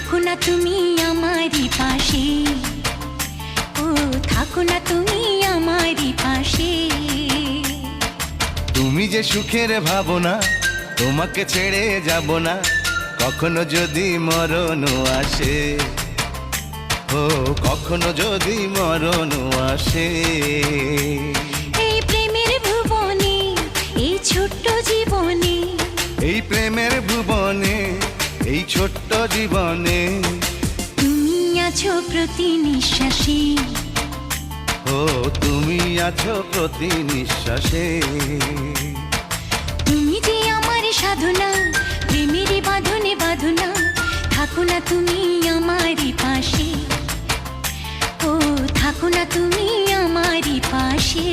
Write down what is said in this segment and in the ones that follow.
থাকো না তুমি আমারই পাশে, ও থাকো না তুমি আমারই পাশে। তুমি যে সুখের ভাবনা, তোমাকে ছেড়ে যাব না কখনো যদি মরণ আসে, ও কখনো যদি মরণ আসে। এই প্রেমের ভুবনে, এই ছোট্ট জীবনে, এই প্রেমের ভুবনে, এই ছোট্ট জীবনে তুমি আছো প্রতি নিঃশ্বাসে, ও তুমি আছো প্রতি নিঃশ্বাসে। তুমি যে আমার সাধনা, প্রেমের বাঁধনে বাঁধনা, থাকো না তুমি আমারই পাশে, ও থাকো না তুমি আমারই পাশে।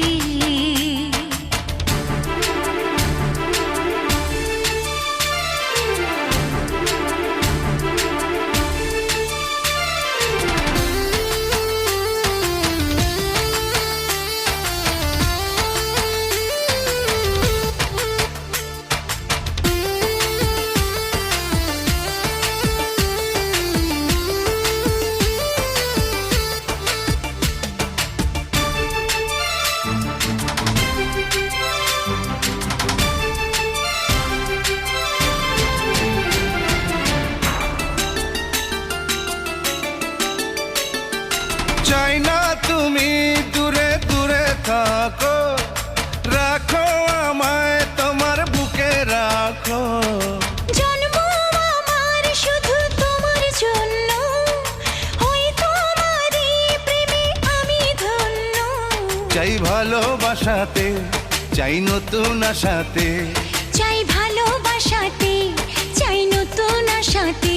চাই না তুমি দূরে দূরে থাকো, রাখো আমায় তোমার বুকে রাখো। জন্ম আমার শুধু তোমার জন্য, ওই তোমারই প্রেমে আমি ধন্য। চাই ভালোবাসাতে, চাই নতুন আশাতে, চাই ভালোবাসাতে, চাই নতুন আশাতে।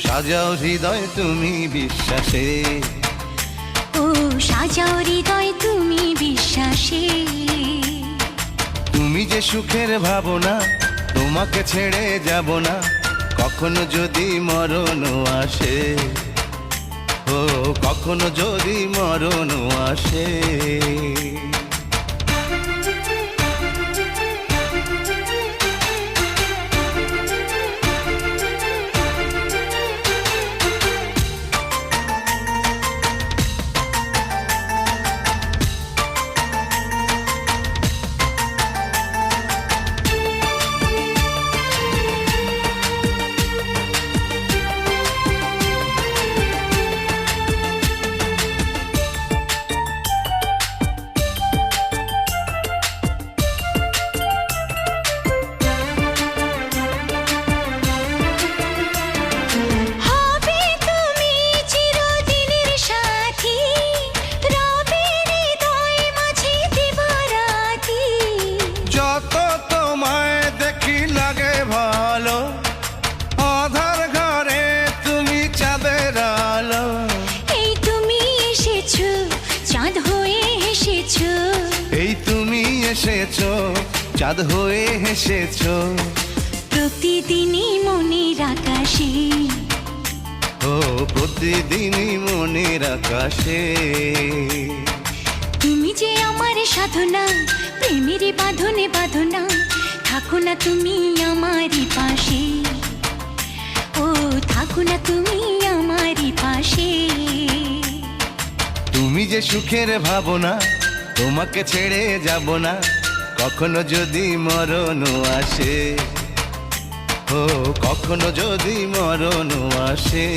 সাজাও হৃদয় তুমি বিশ্বাসে, ও সাজাও হৃদয় তুমি বিশ্বাসে। তুমি যে সুখের ভাবনা, তোমাকে ছেড়ে যাব না কখনো যদি মরণ আসে, ও কখনো যদি মরণ আসে। হবে তুমি চিরদিনের সাথী, রবে হৃদয় মাঝে দিবারাতি। যত তোমায় দেখি লাগে ভালো, আধার ঘরে তুমি চাঁদের আলো। এই তুমি এসেছো, চাঁদ হয়ে এসেছো, এই তুমি এসেছো, চাঁদ হয়ে এসেছো। প্রতিদিনই মনের আকাশে, ও প্রতিদিনই মনের আকাশে। তুমি যে আমার সাধনা, প্রেমের বাঁধনে বাঁধনা, থাকো না তুমি আমারই পাশে, ও থাকো না তুমি আমারই পাশে। তুমি যে সুখের ভাবনা, তোমাকে ছেড়ে যাব না কখনো যদি মরণ আসে, ও কখনো যদি মরণ আসে।